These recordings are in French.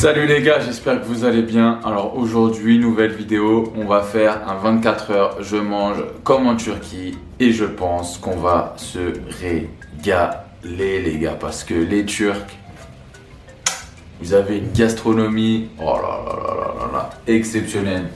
Salut les gars, j'espère que vous allez bien. Alors aujourd'hui, nouvelle vidéo, on va faire un 24 heures, je mange comme en Turquie et je pense qu'on va se régaler les gars parce que les Turcs, vous avez une gastronomie, oh là là là là là là, exceptionnelle.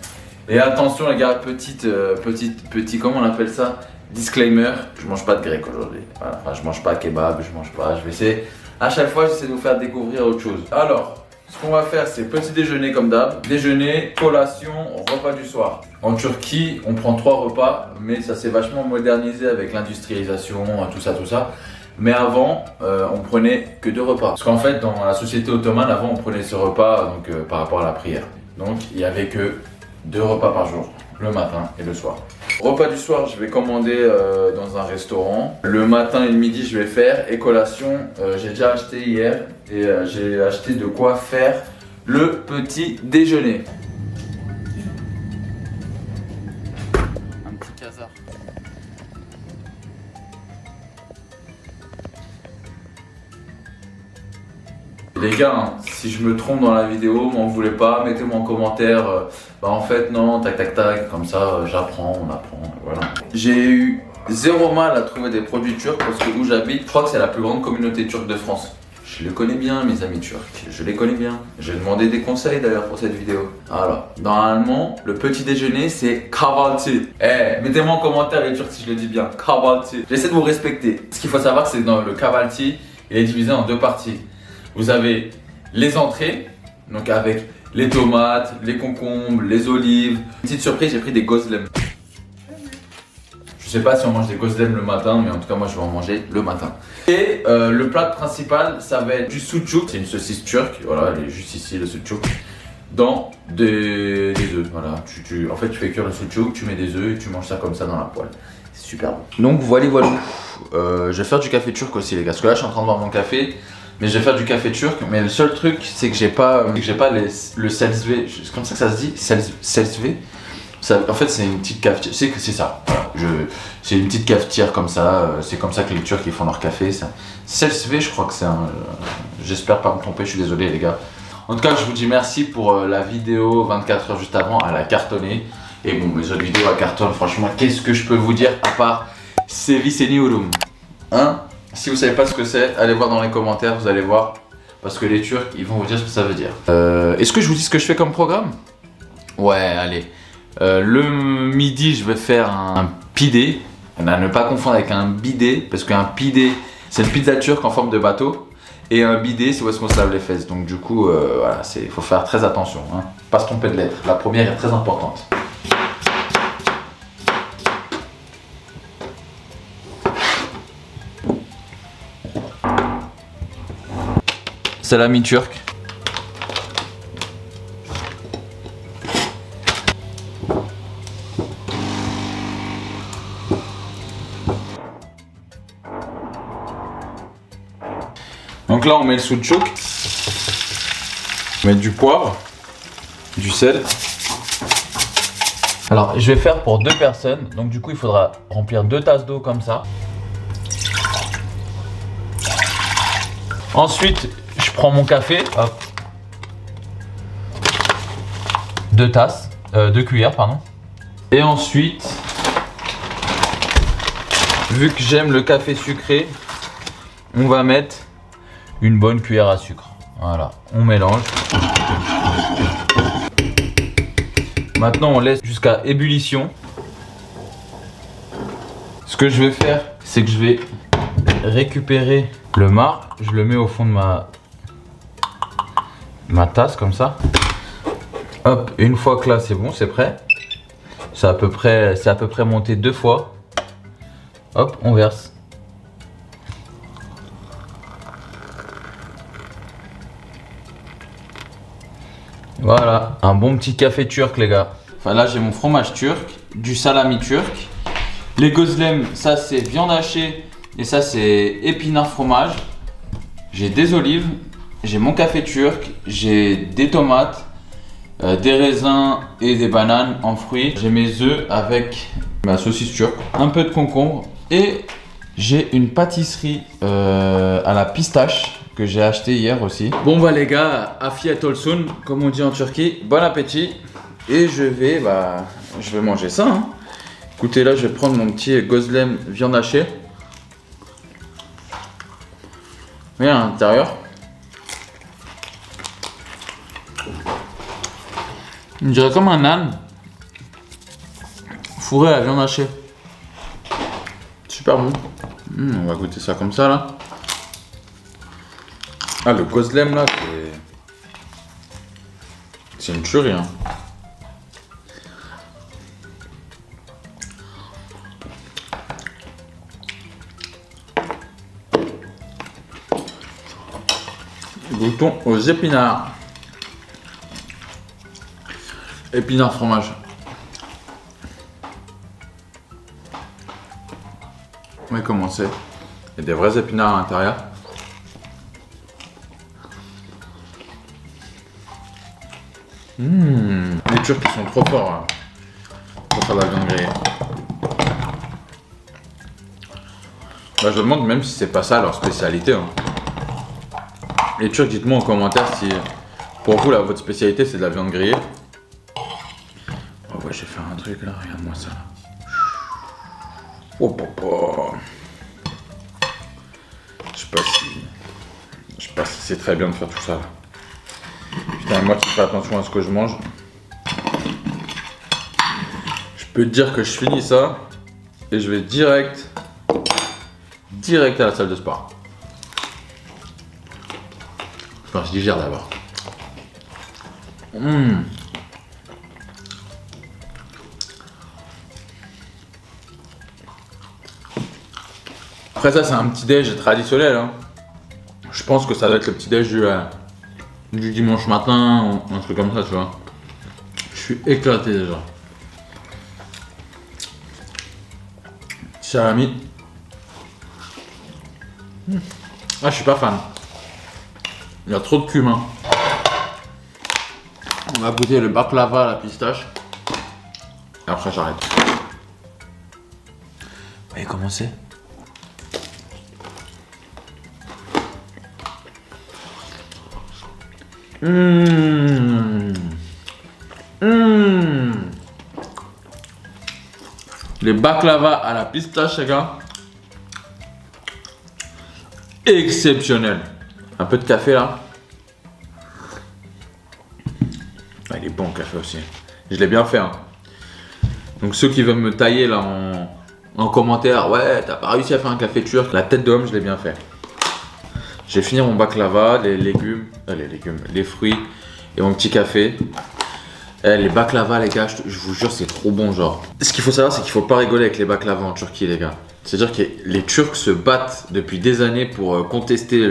Et attention les gars, petit, comment on appelle ça? Disclaimer, je mange pas de grec aujourd'hui. Voilà. Enfin, je mange pas kebab, je vais essayer, à chaque fois j'essaie de vous faire découvrir autre chose. Alors, ce qu'on va faire, c'est petit déjeuner comme d'hab, déjeuner, collation, repas du soir. En Turquie, on prend 3 repas, mais ça s'est vachement modernisé avec l'industrialisation, tout ça. Mais avant, on prenait que 2 repas. Parce qu'en fait, dans la société ottomane, avant, on prenait ce repas donc, par rapport à la prière. Donc, il n'y avait que 2 repas par jour, le matin et le soir. Repas du soir, je vais commander dans un restaurant. Le matin et le midi, je vais faire. Et collation, j'ai déjà acheté hier. Et j'ai acheté de quoi faire le petit déjeuner. Un petit casar. Les gars, hein, si je me trompe dans la vidéo, m'en voulez pas, mettez-moi en commentaire. En fait non, tac, comme ça j'apprends, on apprend, voilà. J'ai eu 0 mal à trouver des produits turcs parce que où j'habite, je crois que c'est la plus grande communauté turque de France. Je les connais bien mes amis turcs, je les connais bien. J'ai demandé des conseils d'ailleurs pour cette vidéo. Alors, normalement, le petit déjeuner c'est kahvaltı. Mettez-moi en commentaire les turcs si je le dis bien, kahvaltı. J'essaie de vous respecter. Ce qu'il faut savoir c'est que dans le kahvaltı, il est divisé en 2 parties. Vous avez les entrées, donc avec les tomates, les concombres, les olives. Petite surprise, j'ai pris des gozlem. Je sais pas si on mange des gozlem le matin, mais en tout cas moi je vais en manger le matin. Et le plat principal, ça va être du sucuk. C'est une saucisse turque, voilà, elle est juste ici le sucuk. Dans des œufs, voilà. En fait tu fais cuire le sucuk, tu mets des œufs et tu manges ça comme ça dans la poêle. C'est super bon. Donc voilà. Je vais faire du café turc aussi les gars, parce que là je suis en train de boire mon café. Mais je vais faire du café turc, mais le seul truc c'est que j'ai pas le selzve, c'est comme ça que ça se dit, selzve. En fait c'est une petite cafetière, c'est ça, voilà. C'est une petite cafetière comme ça, c'est comme ça que les Turcs ils font leur café. Selzve, je crois que c'est un, j'espère pas me tromper, je suis désolé les gars. En tout cas je vous dis merci pour la vidéo 24 heures juste avant, elle a cartonné. Et bon, les autres vidéos à cartonne, franchement qu'est-ce que je peux vous dire à part Sevi Seniurum, hein? Si vous savez pas ce que c'est, allez voir dans les commentaires, vous allez voir. Parce que les Turcs, ils vont vous dire ce que ça veut dire. Est-ce que je vous dis ce que je fais comme programme? Ouais, allez. Le midi, je vais faire un pide. À ne pas confondre avec un bidet. Parce qu'un pide, c'est une pizza turque en forme de bateau. Et un bidet, c'est où est-ce qu'on se lave les fesses. Donc du coup, voilà, il faut faire très attention. Hein. Pas se tromper de lettre. La première est très importante. Salami turc. Donc là on met le sucuk. On met du poivre, du sel. Alors je vais faire pour 2 personnes. Donc du coup il faudra remplir 2 tasses d'eau comme ça. Ensuite je prends mon café, hop. 2 tasses, 2 cuillères pardon. Et ensuite, vu que j'aime le café sucré, on va mettre une bonne cuillère à sucre. Voilà, on mélange. Maintenant on laisse jusqu'à ébullition. Ce que je vais faire, c'est que je vais récupérer le marc, je le mets au fond de ma tasse comme ça. Hop, une fois que là c'est bon, c'est prêt. C'est à peu près monté 2 fois. Hop, on verse. Voilà, un bon petit café turc les gars. Enfin là j'ai mon fromage turc, du salami turc. Les gozlem, ça c'est viande hachée et ça c'est épinard fromage. J'ai des olives, j'ai mon café turc, j'ai des tomates, des raisins et des bananes en fruits. J'ai mes œufs avec ma saucisse turque, un peu de concombre et j'ai une pâtisserie à la pistache. que j'ai acheté hier aussi. Bon bah les gars, afiyet olsun, comme on dit en Turquie, bon appétit. Et je vais manger ça. Hein. Écoutez, là je vais prendre mon petit gozlem viande hachée. Regarde à l'intérieur. On dirait comme un âne fourré à la viande hachée. Super bon. On va goûter ça comme ça là. Ah, le gozlem là, c'est une tuerie. Hein. Goûtons aux épinards. Épinards fromage. On va commencer. Il y a des vrais épinards à l'intérieur. Les Turcs ils sont trop forts hein, pour faire de la viande grillée. Bah, je me demande même si c'est pas ça leur spécialité. Hein. Les Turcs, dites-moi en commentaire si pour vous là votre spécialité c'est de la viande grillée. Oh ouais, j'ai fait un truc là, regarde-moi ça. Oh papa. Je sais pas si c'est très bien de faire tout ça là. Putain, moi qui fais attention à ce que je mange. Je peux te dire que je finis ça et je vais direct à la salle de sport. Enfin, je digère d'abord. Après ça, c'est un petit déj traditionnel. Hein. Je pense que ça doit être le petit déj du dimanche matin ou un truc comme ça, tu vois. Je suis éclaté déjà. Salami. Ah, je suis pas fan. Il y a trop de cumin. On va goûter le baklava à la pistache. Et après, j'arrête. Vous voyez comment c'est ? Les baklava à la pistache, les gars. Exceptionnel. Un peu de café là. Ah, il est bon le café aussi. Je l'ai bien fait. Hein. Donc ceux qui veulent me tailler là en commentaire, ouais, t'as pas réussi à faire un café turc. La tête d'homme, je l'ai bien fait. Je vais finir mon baklava, les fruits et mon petit café. Les baklava, les gars, je vous jure, c'est trop bon, genre. Ce qu'il faut savoir, c'est qu'il faut pas rigoler avec les baklava en Turquie, les gars. C'est-à-dire que les Turcs se battent depuis des années pour contester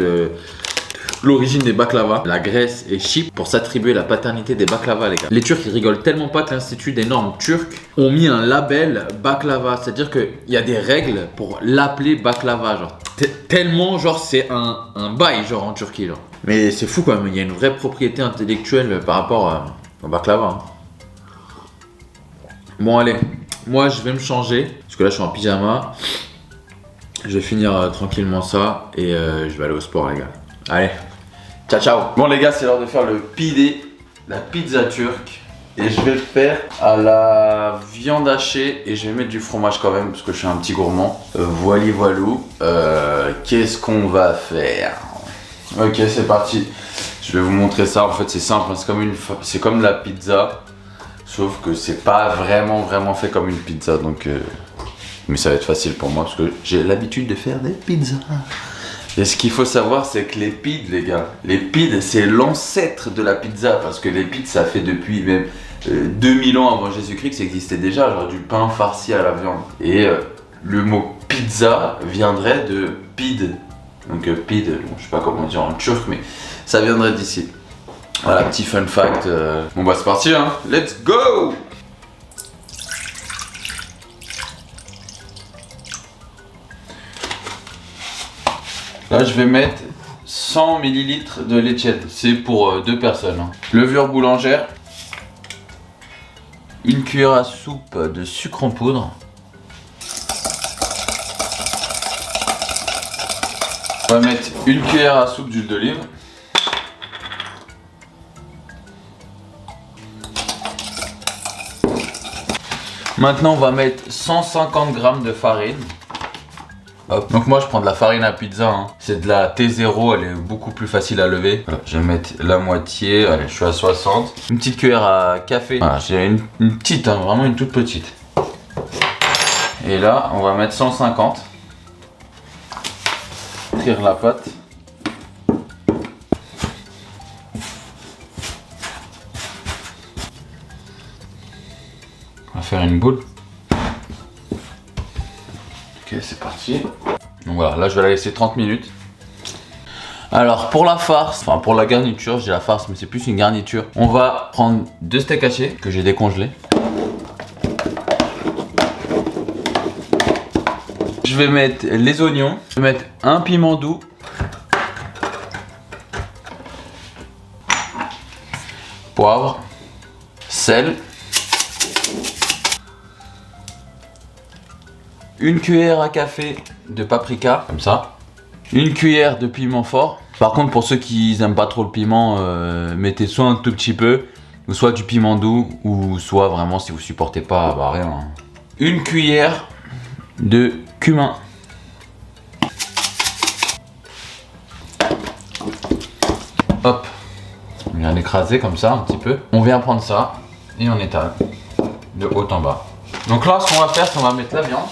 l'origine des baklava. La Grèce et Chypre pour s'attribuer la paternité des baklava, les gars. Les Turcs, ils rigolent tellement pas que l'Institut des normes turques ont mis un label baklava. C'est-à-dire qu'il y a des règles pour l'appeler baklava, genre. Tellement, genre, c'est un bail, genre, en Turquie, genre. Mais c'est fou, quand même. Il y a une vraie propriété intellectuelle par rapport au baklava. Hein. Bon, allez. Moi, je vais me changer. Parce que là, je suis en pyjama. Je vais finir tranquillement ça. Et je vais aller au sport, les gars. Allez. Ciao, ciao. Bon, les gars, c'est l'heure de faire le pide, la pizza turque. Et je vais le faire à la viande hachée et je vais mettre du fromage quand même parce que je suis un petit gourmand. Voilou. Qu'est-ce qu'on va faire? Ok, c'est parti. Je vais vous montrer ça. En fait, c'est simple. C'est comme la pizza. Sauf que c'est pas vraiment fait comme une pizza. Donc, mais ça va être facile pour moi parce que j'ai l'habitude de faire des pizzas. Et ce qu'il faut savoir, c'est que les pides, les gars, les pides, c'est l'ancêtre de la pizza. Parce que les pides, ça fait depuis même 2000 ans avant Jésus-Christ que ça existait déjà, genre du pain farci à la viande. Et le mot pizza viendrait de pide. Donc pide, bon, je sais pas comment dire en turc, mais ça viendrait d'ici. Voilà, petit fun fact. Bon bah c'est parti, hein. Let's go! Là, je vais mettre 100 ml de lait tiède. C'est pour 2 personnes. Hein. Levure boulangère. Une cuillère à soupe de sucre en poudre. On va mettre une cuillère à soupe d'huile d'olive. Maintenant, on va mettre 150 g de farine. Hop. Donc moi je prends de la farine à pizza, hein. C'est de la T0, elle est beaucoup plus facile à lever. Voilà, je vais mettre la moitié, allez je suis à 60. Une petite cuillère à café, voilà, j'ai une petite, hein, vraiment une toute petite. Et là on va mettre 150. Frire la pâte. On va faire une boule. Ok, c'est parti. Donc voilà, là je vais la laisser 30 minutes. Alors pour la farce, enfin pour la garniture, j'ai la farce mais c'est plus une garniture. On va prendre 2 steaks hachés que j'ai décongelés. Je vais mettre les oignons. Je vais mettre un piment doux. Poivre. Sel. Une cuillère à café de paprika, comme ça. Une cuillère de piment fort. Par contre, pour ceux qui n'aiment pas trop le piment, mettez soit un tout petit peu, ou soit du piment doux, ou soit vraiment si vous supportez pas, bah rien. Une cuillère de cumin. Hop, on vient l'écraser comme ça un petit peu. On vient prendre ça et on étale de haut en bas. Donc là, ce qu'on va faire, c'est qu'on va mettre la viande.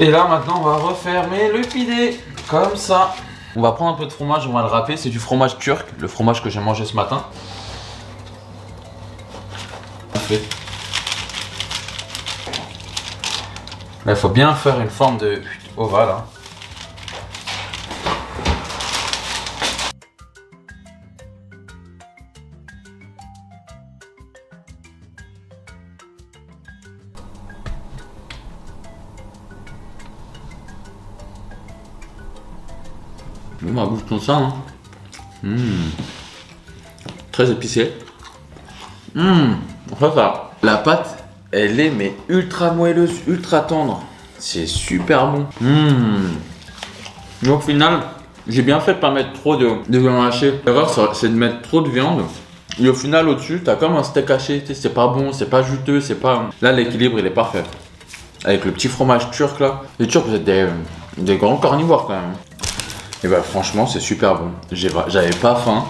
Et là maintenant on va refermer le pidé comme ça. On va prendre un peu de fromage, on va le râper. C'est du fromage turc, le fromage que j'ai mangé ce matin. Là il faut bien faire une forme de ovale. Hein. On va goûter ça. Hein. Très épicé. Ça. La pâte, elle est mais ultra moelleuse, ultra tendre. C'est super bon. Mais au final, j'ai bien fait de pas mettre trop de viande hachée. L'erreur, c'est de mettre trop de viande. Et au final, au-dessus, t'as comme un steak haché. C'est pas bon, c'est pas juteux, c'est pas. Là, l'équilibre, il est parfait. Avec le petit fromage turc là. Les Turcs, vous êtes des grands carnivores quand même. Et bah franchement c'est super bon. J'avais pas faim.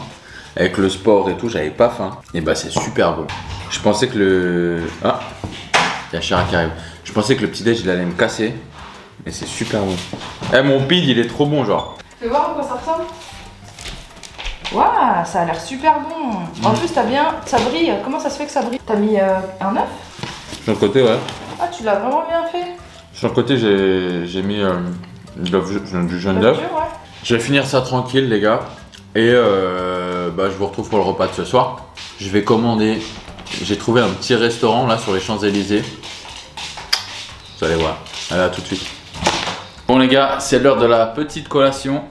Avec le sport et tout, j'avais pas faim. Et bah c'est super bon. Je pensais que le... Ah, il y a Chira qui arrive. Je pensais que le petit déj il allait me casser. Mais c'est super bon. Eh mon pide il est trop bon genre. Tu veux voir à quoi ça ressemble? Waouh, ça a l'air super bon. En plus t'as bien... Ça brille. Comment ça se fait que ça brille? T'as mis un œuf? Sur le côté ouais. Ah tu l'as vraiment bien fait. Sur le côté j'ai mis du jaune d'œuf. Ouais. Je vais finir ça tranquille les gars. Et bah, je vous retrouve pour le repas de ce soir. Je vais commander. J'ai trouvé un petit restaurant là sur les Champs-Élysées. Vous allez voir. Allez, à tout de suite. Bon les gars, c'est l'heure de la petite collation.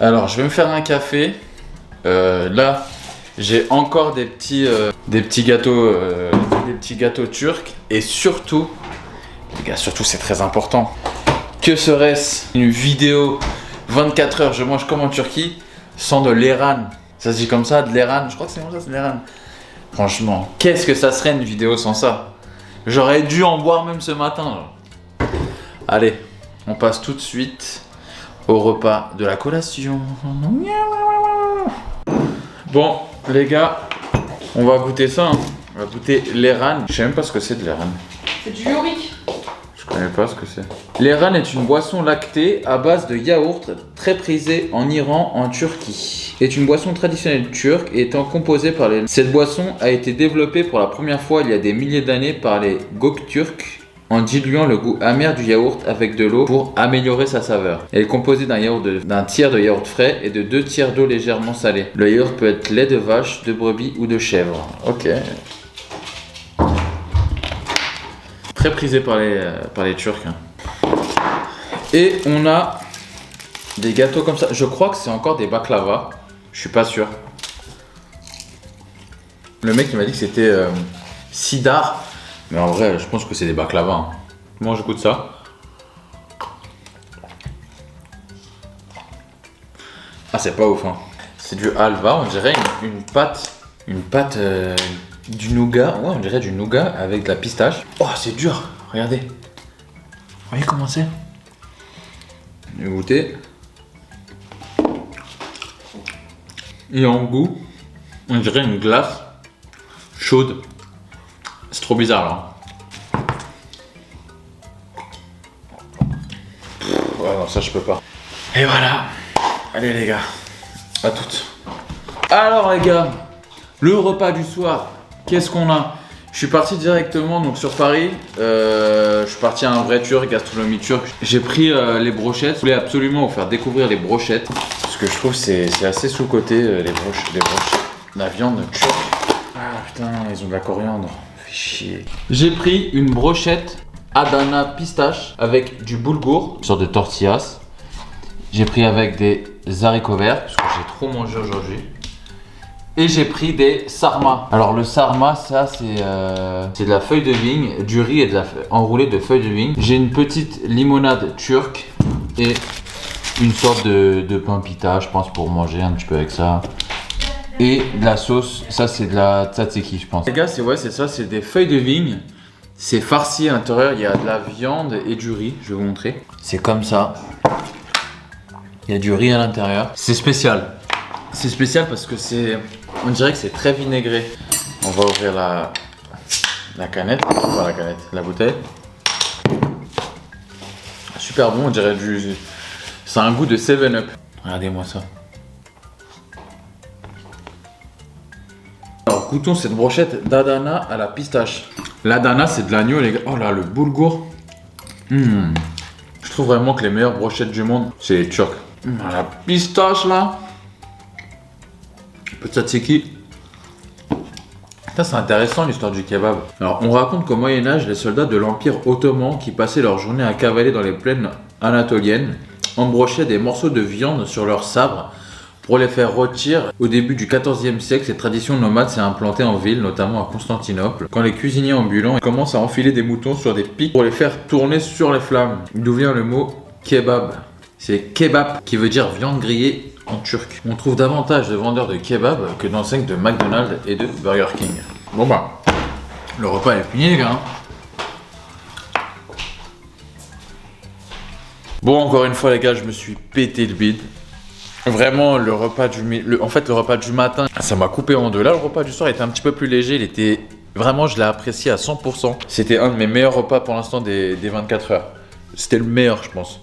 Alors je vais me faire un café. Là j'ai encore des petits gâteaux turcs. Et surtout, les gars, surtout c'est très important. Que serait-ce une vidéo 24 heures, je mange comme en Turquie, sans de l'Eran. Ça se dit comme ça, de l'Eran. Je crois que c'est comme ça, c'est l'Eran. Franchement, qu'est-ce que ça serait une vidéo sans ça? J'aurais dû en boire même ce matin. Genre. Allez, on passe tout de suite au repas de la collation. Bon, les gars, on va goûter ça. Hein. On va goûter l'Eran. Je sais même pas ce que c'est de l'Eran. C'est du yorick. Je connais pas ce que c'est. L'Eran est une boisson lactée à base de yaourt très prisée en Iran, en Turquie. Est une boisson traditionnelle turque étant composée par les... Cette boisson a été développée pour la première fois il y a des milliers d'années par les Gökturks en diluant le goût amer du yaourt avec de l'eau pour améliorer sa saveur. Elle est composée d'un tiers de yaourt frais et de 2 tiers d'eau légèrement salée. Le yaourt peut être lait de vache, de brebis ou de chèvre. Ok. Très prisé par les Turcs. Hein. Et on a des gâteaux comme ça. Je crois que c'est encore des baklava. Je suis pas sûr. Le mec il m'a dit que c'était sidar. Mais en vrai, je pense que c'est des baklava. Hein. Moi je goûte ça. Ah, c'est pas ouf, hein. C'est du halva, on dirait une pâte. Une pâte du nougat. Ouais, on dirait du nougat avec de la pistache. Oh, c'est dur. Regardez. Vous voyez comment c'est? Je vais goûter. Et en goût, on dirait une glace chaude. C'est trop bizarre là. Ouais, non, ça je peux pas. Et voilà. Allez les gars, à toutes. Alors les gars, le repas du soir, qu'est-ce qu'on a? Je suis parti directement donc sur Paris. Je suis parti à un vrai turc, gastronomie turque. J'ai pris les brochettes. Je voulais absolument vous faire découvrir les brochettes. Parce que je trouve que c'est assez sous-coté les brochettes. La viande turque. Ah putain, ils ont de la coriandre. Fait chier. J'ai pris une brochette Adana pistache avec du boulgour, une sorte de tortillas. J'ai pris avec des haricots verts, parce que j'ai trop mangé aujourd'hui. Et j'ai pris des sarmas. Alors le sarma, ça c'est de la feuille de vigne, du riz et enroulé de feuilles de vigne. J'ai une petite limonade turque et une sorte de pain pita, je pense, pour manger un petit peu avec ça. Et de la sauce, ça c'est de la tzatziki, je pense. Les gars, c'est ça, c'est des feuilles de vigne. C'est farci à l'intérieur, il y a de la viande et du riz, je vais vous montrer. C'est comme ça. Il y a du riz à l'intérieur. C'est spécial. C'est spécial parce que on dirait que c'est très vinaigré. On va ouvrir la canette. Enfin, la canette, la bouteille. Super bon, on dirait ça a un goût de 7-Up. Regardez-moi ça. Alors, goûtons cette brochette d'Adana à la pistache. L'Adana, c'est de l'agneau, les gars. Oh là, le boulgour. Je trouve vraiment que les meilleures brochettes du monde, c'est les turcs. La pistache, là. Un peu de tzatziki. Ça, c'est intéressant l'histoire du kebab. Alors, on raconte qu'au Moyen-Âge, les soldats de l'Empire ottoman qui passaient leur journée à cavaler dans les plaines anatoliennes embrochaient des morceaux de viande sur leurs sabres pour les faire rôtir. Au début du XIVe siècle, cette tradition nomade s'est implantée en ville, notamment à Constantinople, quand les cuisiniers ambulants commencent à enfiler des moutons sur des pics pour les faire tourner sur les flammes. D'où vient le mot kebab. C'est kebab qui veut dire viande grillée en turc. On trouve davantage de vendeurs de kebab que d'enseignes de McDonald's et de Burger King. Bon bah, le repas est fini les gars. Bon, encore une fois les gars, je me suis pété le bide. Vraiment, le repas du matin, ça m'a coupé en deux. Là, le repas du soir était un petit peu plus léger. Vraiment, je l'ai apprécié à 100%. C'était un de mes meilleurs repas pour l'instant des 24 heures. C'était le meilleur, je pense.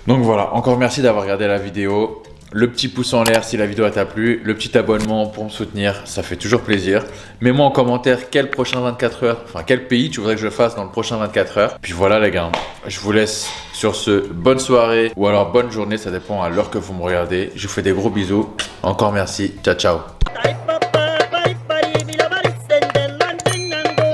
Donc voilà, encore merci d'avoir regardé la vidéo. Le petit pouce en l'air si la vidéo t'a plu. Le petit abonnement pour me soutenir, ça fait toujours plaisir. Mets-moi en commentaire quel prochain 24 heures, enfin quel pays tu voudrais que je fasse dans le prochain 24 heures. Puis voilà les gars, je vous laisse sur ce. Bonne soirée ou alors bonne journée, ça dépend à l'heure que vous me regardez. Je vous fais des gros bisous. Encore merci, ciao ciao.